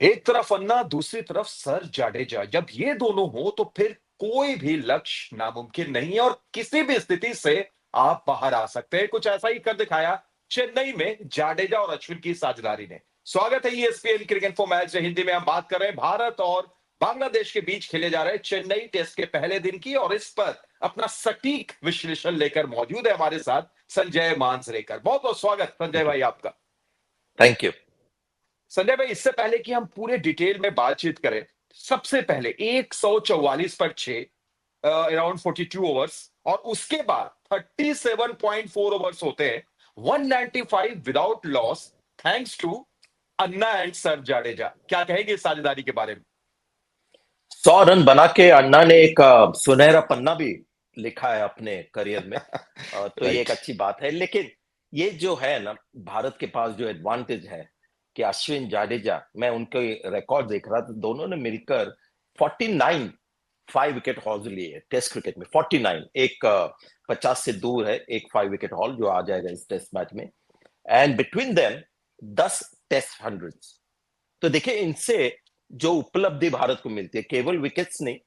एक तरफ अन्ना, दूसरी तरफ सर जाडेजा। जब ये दोनों हो तो फिर कोई भी लक्ष्य नामुमकिन नहीं है और किसी भी स्थिति से आप बाहर आ सकते हैं। कुछ ऐसा ही कर दिखाया चेन्नई में जाडेजा और अश्विन की साझेदारी ने। स्वागत है ESPN cricket info match Hindi में। हम बात कर रहे हैं भारत और बांग्लादेश के बीच खेले जा रहे चेन्नई टेस्ट के पहले दिन की, और इस पर अपना सटीक विश्लेषण लेकर मौजूद है हमारे साथ संजय मांजरेकर। बहुत बहुत स्वागत संजय भाई आपका। Thank you. संजय भाई, इससे पहले कि हम पूरे डिटेल में बातचीत करें, सबसे पहले 144 पर 6, अराउंड 42 ओवर्स, और उसके बाद 37.4 ओवर्स होते हैं, 195 without loss, thanks to Anna and sir Jadeja. क्या कहेंगे इस साझेदारी के बारे में? 100 रन बना के अन्ना ने एक सुनहरा पन्ना भी लिखा है अपने करियर में। तो ये राइट। एक अच्छी बात है, लेकिन ये जो है ना, भारत के पास जो एडवांटेज है कि अश्विन जाडेजा, मैं उनके रिकॉर्ड देख रहा था, दोनों ने मिलकर 49 5 विकेट हॉल्स लिए टेस्ट क्रिकेट में। 49, एक 50 से दूर है एक 5 विकेट हॉल जो आ जाएगा इस टेस्ट मैच में। And between them 10 test hundreds. तो देखिए, इनसे जो उपलब्धि भारत को मिलती है, केवल विकेट्स नहीं,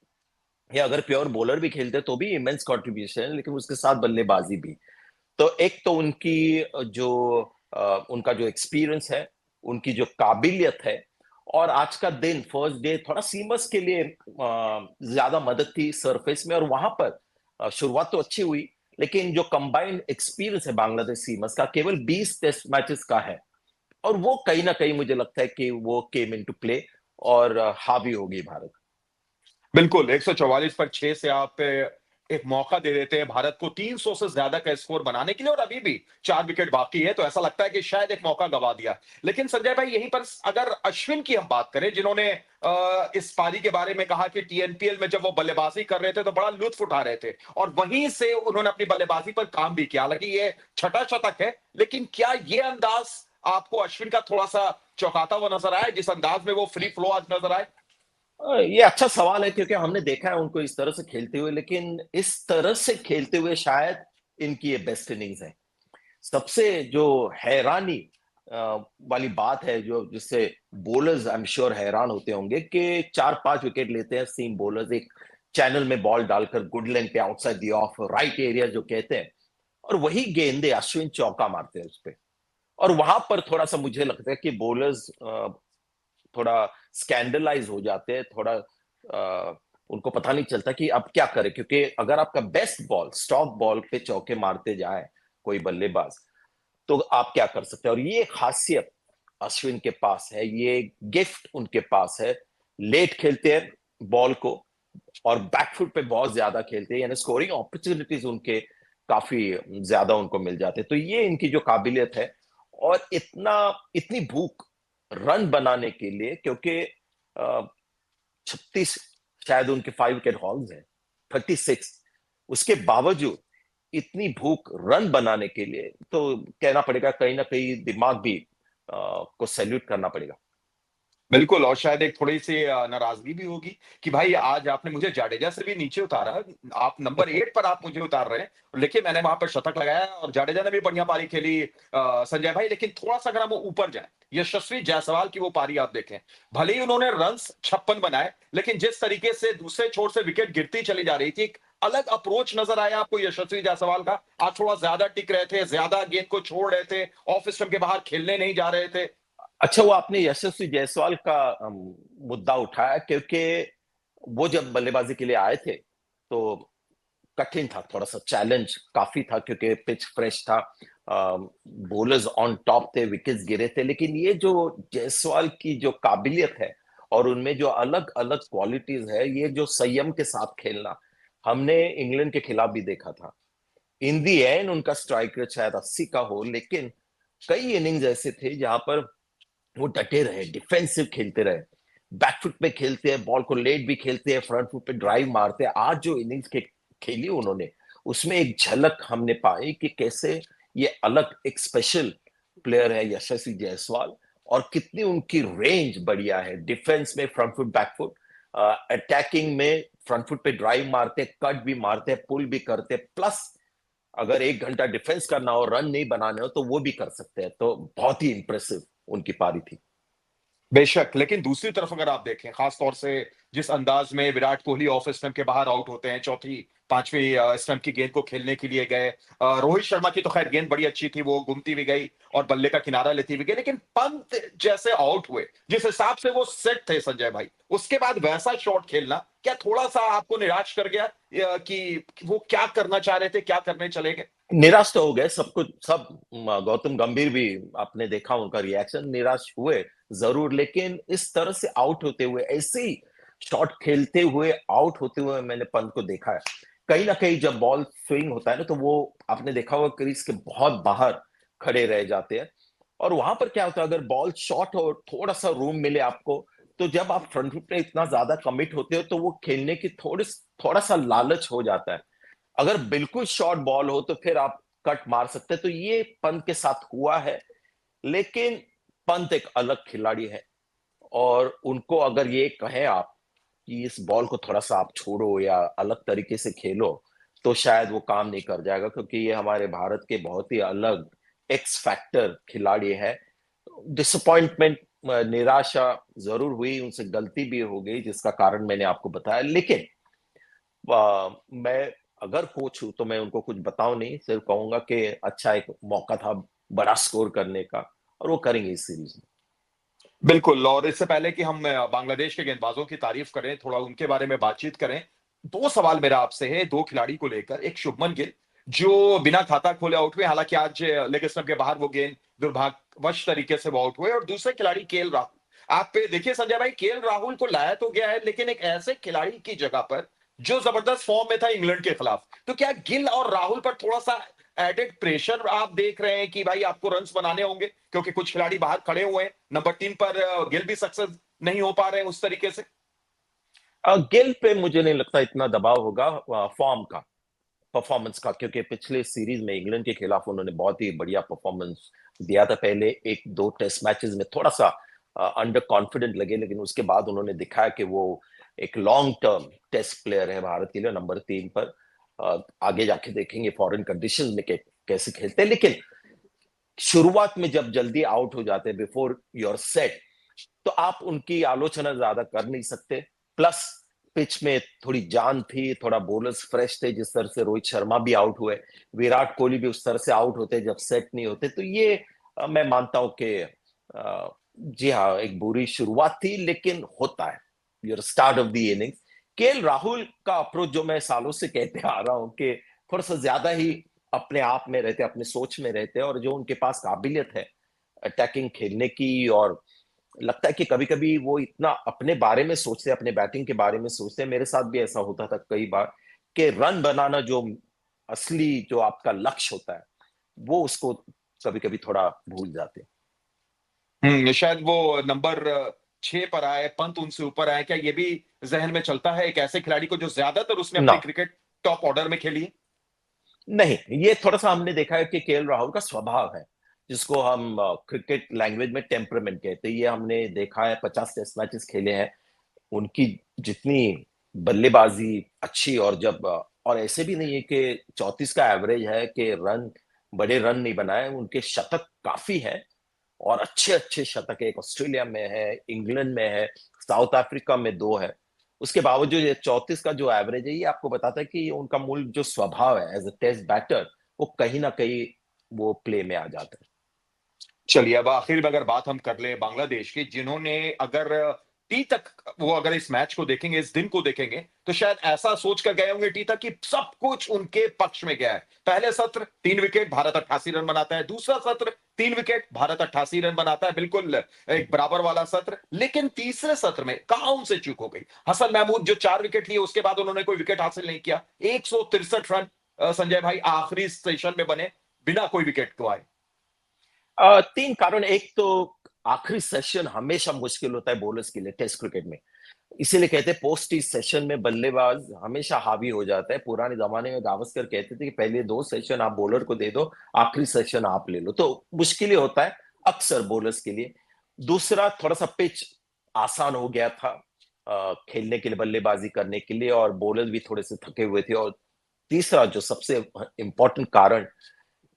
या अगर प्योर बॉलर भी खेलते तो भी इमेंस कंट्रीब्यूशन है, लेकिन उसके साथ बल्लेबाजी भी। तो एक तो उनकी जो उनका जो एक्सपीरियंस है, उनकी जो काबिलियत है, और आज का दिन फर्स्ट डे थोड़ा सीमस के लिए ज्यादा मदद थी सरफेस में, और वहां पर शुरुआत तो अच्छी हुई, लेकिन जो कंबाइंड एक्सपीरियंस है बांग्लादेश सीमस का, केवल 20 टेस्ट मैचेस का है, और वो कहीं ना कहीं मुझे लगता है कि वो केम इनटू प्ले, और हावी होगी भारत। बिल्कुल, 144 पर 6 से आप एक मौका दे देते हैं भारत को 300 से ज्यादा का स्कोर बनाने के लिए, और अभी भी 4 विकेट बाकी है, तो ऐसा लगता है कि शायद एक मौका गवा दिया। लेकिन संजय भाई, यहीं पर अगर अश्विन की हम बात करें, जिन्होंने इस पारी के बारे में कहा कि टीएनपीएल में जब वो बल्लेबाजी कर रहे थे तो बड़ा लुत्फ उठा रहे थे, और वहीं से उन्होंने अपनी बल्लेबाजी पर काम भी किया। हालांकि ये छठा शतक है, लेकिन क्या ये अंदाज आपको अश्विन का थोड़ा सा चौंकाता हुआ नजर आया, जिस अंदाज में वो फ्री फ्लो आज नजर आए? ये अच्छा सवाल है, क्योंकि हमने देखा है उनको इस तरह से खेलते हुए, लेकिन इस तरह से खेलते हुए शायद इनकी ये बेस्ट इनिंग्स है। सबसे जो हैरानी वाली बात है, जो जिससे बॉलर्स आई एम श्योर हैरान होते होंगे, कि 4-5 विकेट लेते हैं सीम बॉलर्स एक चैनल में बॉल डालकर, गुड लेंथ पे, outside the of right area जो कहते हैं, और वही गेंदे अश्विन चौका मारते हैं उस पे। और वहां पर थोड़ा सा मुझे लगता है कि बॉलर्स थोड़ा स्कैंडलाइज हो जाते हैं, थोड़ा उनको पता नहीं चलता कि अब क्या करें, क्योंकि अगर आपका बेस्ट बॉल स्टॉप बॉल पे चौके मारते जाए कोई बल्लेबाज, तो आप क्या कर सकते हैं। और ये खासियत अश्विन के पास है, ये गिफ्ट उनके पास है। लेट खेलते हैं बॉल को, और बैकफुट पे बहुत ज्यादा खेलते हैं, यानी स्कोरिंग अपॉर्चुनिटीज उनके काफी ज्यादा उनको मिल जाते हैं। तो ये इनकी जो काबिलियत है, और इतनी भूख रन बनाने के लिए, क्योंकि 36 शायद उनके 5 विकेट हॉल्स हैं, 36, उसके बावजूद इतनी भूख रन बनाने के लिए, तो कहना पड़ेगा कहीं ना कहीं दिमाग भी को सैल्यूट करना पड़ेगा। बिल्कुल, और शायद एक थोड़ी-सी नाराज़गी भी होगी कि भाई आज आपने मुझे जाडेजा से भी नीचे उतारा। आप नंबर 8 पर आप मुझे उतार रहे हैं। देखिए, मैंने वहाँ पर शतक लगाया और जाडेजा ने भी बढ़िया पारी खेली संजय भाई। लेकिन थोड़ा-सा अगर हम ऊपर जाएँ, यशस्वी जायसवाल की वो पारी आप देखें। भले ही उन्होंने रन्स 56 बनाए, लेकिन जिस तरीके से दूसरे छोर से विकेट गिरती चली जा रही थी, एक अलग अप्रोच नज़र आया आपको यशस्वी जायसवाल का। आज थोड़ा ज़्यादा टिक रहे थे, ज़्यादा गेंद को छोड़ रहे थे, ऑफ स्टंप के बाहर खेलने नहीं जा रहे थे। अच्छा, वो आपने यशस्वी जायसवाल का मुद्दा उठाया, क्योंकि वो जब बल्लेबाजी के लिए आए थे तो कठिन था, थोड़ा सा चैलेंज काफी था, क्योंकि पिच फ्रेश था, बॉलर्स ऑन टॉप थे, विकेट्स गिरे थे। लेकिन ये जो जायसवाल की जो काबिलियत है, और उनमें जो अलग अलग क्वालिटीज है, ये जो संयम के साथ खेलना, हमने इंग्लैंड के खिलाफ भी देखा था। इन दी एंड उनका स्ट्राइक रेट शायद 80 का हो, लेकिन कई इनिंग्स ऐसे थे जहां पर वो डटे रहे, डिफेंसिव खेलते रहे, बैकफुट पे खेलते हैं, बॉल को लेट भी खेलते हैं, फ्रंट फुट पे ड्राइव मारते हैं। आज जो इनिंग्स खेली उन्होंने, उसमें एक झलक हमने पाई कि कैसे ये अलग एक स्पेशल प्लेयर है यशस्वी जायसवाल, और कितनी उनकी रेंज बढ़िया है। डिफेंस में फ्रंट फुट बैकफुट, अटैकिंग में फ्रंट फुट पे ड्राइव मारते, कट भी मारते, पुल भी करते, प्लस अगर 1 घंटा डिफेंस करना हो, रन नहीं बनाने हो, तो वो भी कर सकते हैं। तो बहुत ही इंप्रेसिव उनकी पारी थी। बेशक, लेकिन दूसरी तरफ अगर आप देखें, खास तौर से जिस अंदाज में विराट कोहली ऑफ स्टंप के बाहर आउट होते हैं, चौथी, पांचवी स्टंप की गेंद को खेलने के लिए गए। रोहित शर्मा की तो खैर गेंद बड़ी अच्छी थी, वो घूमती भी गई और बल्ले का किनारा लेती भी गई, लेकिन पंत जैसे आउट हुए, जिस हिसाब से वो सेट थे संजय भाई, उसके बाद वैसा शॉट खेलना क्या थोड़ा सा आपको निराश कर गया, कि वो क्या करना चाह रहे थे, क्या करने चले गए? निराश तो हो गए सब कुछ, सब गौतम गंभीर भी, आपने देखा उनका रिएक्शन, निराश हुए जरूर, लेकिन इस तरह से आउट होते हुए, ऐसे ही शॉट खेलते हुए आउट होते हुए मैंने पंत को देखा है। कहीं ना कहीं जब बॉल स्विंग होता है ना, तो वो आपने देखा होगा क्रीज के बहुत बाहर खड़े रह जाते हैं। और वहां पर क्या होता है, अगर बॉल शॉर्ट हो, थोड़ा सा रूम मिले आपको, तो जब आप फ्रंट फुट पे इतना ज्यादा कमिट होते हो, तो वो खेलने की थोड़ा सा लालच हो जाता है। अगर बिल्कुल शॉर्ट बॉल हो तो फिर आप कट मार सकते हैं, तो ये पंत के साथ हुआ है। लेकिन पंत एक अलग खिलाड़ी है, और उनको अगर ये कहें आप कि इस बॉल को थोड़ा सा आप छोड़ो या अलग तरीके से खेलो, तो शायद वो काम नहीं कर जाएगा, क्योंकि ये हमारे भारत के बहुत ही अलग एक्स फैक्टर खिलाड़ी है। डिसअपॉइंटमेंट, निराशा जरूर हुई, उनसे गलती भी हो गई, जिसका कारण मैंने आपको बताया। लेकिन मैं अगर कोच हूं तो मैं उनको कुछ बताऊं नहीं, सिर्फ कहूंगा कि अच्छा एक मौका था बड़ा स्कोर करने का, और वो करेंगे इस सीरीज में। बिल्कुल, और इससे पहले कि हम बांग्लादेश के गेंदबाजों की तारीफ करें, थोड़ा उनके बारे में बातचीत करें। 2 सवाल मेरा आपसे है, 2 खिलाड़ी को लेकर। एक शुभमन गिल, जो बिना खाता खोले आउट हुए, हालाँकि आज लेग स्टंप के बाहर वो गेंद दुर्भाग्यवश तरीके से वो आउट हुए, और दूसरे खिलाड़ी केएल राहुल। आप पे देखिए संजय भाई, केएल राहुल को लाया तो गया है, लेकिन एक ऐसे खिलाड़ी की जगह पर जो जबरदस्त फॉर्म में था इंग्लैंड के खिलाफ। तो क्या गिल और राहुल पर थोड़ा-सा एडेड प्रेशर आप देख रहे हैं कि भाई आपको रन्स बनाने होंगे, क्योंकि कुछ खिलाड़ी बाहर खड़े हुए हैं, नंबर 3 पर गिल भी सक्सेस नहीं हो पा रहे हैं उस तरीके से? गिल पे मुझे नहीं लगता इतना दबाव होगा फॉर्म का, परफॉर्मेंस का, क्योंकि पिछले सीरीज में इंग्लैंड के खिलाफ उन्होंने बहुत ही बढ़िया परफॉर्मेंस दिया था। पहले एक दो टेस्ट मैचेस में थोड़ा सा अंडर कॉन्फिडेंट लगे, लेकिन उसके बाद उन्होंने दिखाया कि वो एक लॉन्ग टर्म टेस्ट प्लेयर है भारत के लिए, नंबर 3 पर। आगे जाके देखेंगे फॉरेन कंडीशंस में कैसे खेलते हैं, लेकिन शुरुआत में जब जल्दी आउट हो जाते हैं बिफोर योर सेट, तो आप उनकी आलोचना ज्यादा कर नहीं सकते। प्लस पिच में थोड़ी जान थी, थोड़ा बॉलर्स फ्रेश थे, जिस तरह से रोहित शर्मा भी आउट हुए, विराट कोहली भी उस तरह से आउट होते जब सेट नहीं होते, तो ये मैं मानता हूं कि जी हाँ, एक बुरी शुरुआत थी, लेकिन होता है your start of the innings. KL Rahul का अप्रोच जो मैं सालों से कहते आ रहा हूं कि थोड़ा सा ज्यादा ही अपने आप में रहते, अपने सोच में रहते, और जो उनके पास काबिलियत है अटैकिंग खेलने की, और लगता है कि कभी-कभी वो इतना अपने बारे में सोचते हैं, अपने बैटिंग के बारे में सोचते हैं। मेरे साथ भी ऐसा होता था कई बार कि रन बनाना जो असली जो आपका लक्ष्य होता है, वो उसको कभी-कभी थोड़ा भूल जाते हैं। शायद वो नंबर 6 पर आए, पंत उनसे ऊपर आए, क्या ये भी ज़हन में चलता है एक ऐसे खिलाड़ी को जो ज़्यादातर उसने ना, अपनी क्रिकेट टॉप ऑर्डर में खेली है? नहीं, ये थोड़ा-सा हमने देखा है कि केएल राहुल का स्वभाव है, जिसको हम क्रिकेट लैंग्वेज में टेम्परामेंट कहते हैं। ये हमने देखा है, 50 टेस्ट मैचेस खेले हैं, उनकी जितनी बल्लेबाजी अच्छी, और जब और ऐसे भी नहीं है कि 34 का एवरेज है कि रन, बड़े रन नहीं बनाए, उनके शतक काफी है, और अच्छे-अच्छे शतक है। एक ऑस्ट्रेलिया में है, इंग्लैंड में है, साउथ अफ्रीका में 2 है। उसके बावजूद ये 34 का जो एवरेज है, ये आपको बताता है कि उनका मूल जो स्वभाव है एज़ अ टेस्ट बैटर, वो कहीं न कहीं वो प्ले में आ जाता है। चलिए, अब आखिर में अगर बात हम कर लें बांग्लादेश की, जिन्होंने अगर टी तक, वो अगर इस मैच को देखेंगे, इस दिन को देखेंगे, तो शायद ऐसा सोच कर गए होंगे टी तक कि सब कुछ उनके पक्ष में गया है। पहले सत्र 3 विकेट, भारत 88 रन बनाता है। दूसरा सत्र 3 विकेट, भारत 88 रन बनाता है। बिल्कुल एक बराबर वाला सत्र। लेकिन तीसरे सत्र में कहाँ उनसे चूक हो गई? हसन महमूद जो 4 विकेट लिए, उसके बाद उन्होंने कोई विकेट हासिल नहीं किया। 163 रन संजय भाई आखिरी सेशन में बने, बिना कोई विकेट गंवाए। 3 कारण, एक तो आखिरी सेशन हमेशा मुश्किल होता है बॉलर्स के लिए टेस्ट क्रिकेट में। इसीलिए कहते हैं पोस्ट इस सेशन में बल्लेबाज हमेशा हावी हो जाता है। पुराने जमाने में गावस्कर कहते थे कि पहले 2 सेशन आप बॉलर को दे दो, आखिरी सेशन आप ले लो। तो मुश्किल ही होता है अक्सर बॉलर्स के लिए। दूसरा, थोड़ा सा पिच आसान हो गया था खेलने के लिए, बल्लेबाजी करने के लिए, और बॉलर भी थोड़े से थके हुए थे। और तीसरा जो सबसे इंपॉर्टेंट कारण,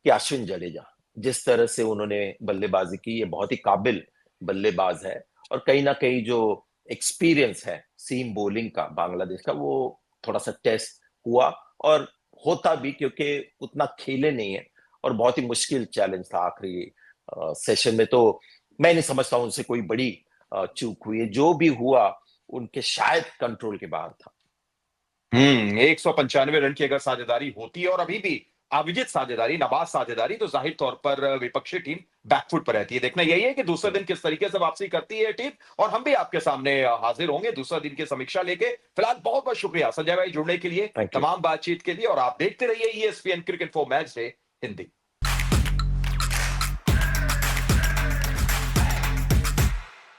कि अश्विन जडेजा जिस तरह से उन्होंने बल्लेबाजी की, ये बहुत ही काबिल बल्लेबाज है, और कहीं ना कहीं जो एक्सपीरियंस है सीम बॉलिंग का बांग्लादेश का, वो थोड़ा सा टेस्ट हुआ, और होता भी क्योंकि उतना खेले नहीं है, और बहुत ही मुश्किल चैलेंज था आखिरी सेशन में। तो मैं नहीं समझता उनसे कोई बड़ी चूक हुई है, जो भी हुआ उनके शायद कंट्रोल के बाहर था। 195 रन की अगर साझेदारी होती है और अभी भी अविजित साझेदारी, नाबाद साझेदारी, तो जाहिर तौर पर विपक्षी टीम बैकफुट पर रहती है। देखना यही है कि दूसरे दिन किस तरीके से वापसी करती है टीम, और हम भी आपके सामने हाजिर होंगे दूसरा दिन की समीक्षा लेके। फिलहाल बहुत बहुत शुक्रिया संजय भाई जुड़ने के लिए, थैंक यू। तमाम बातचीत के लिए, और आप देखते रहिए ESPN cricket for match day Hindi.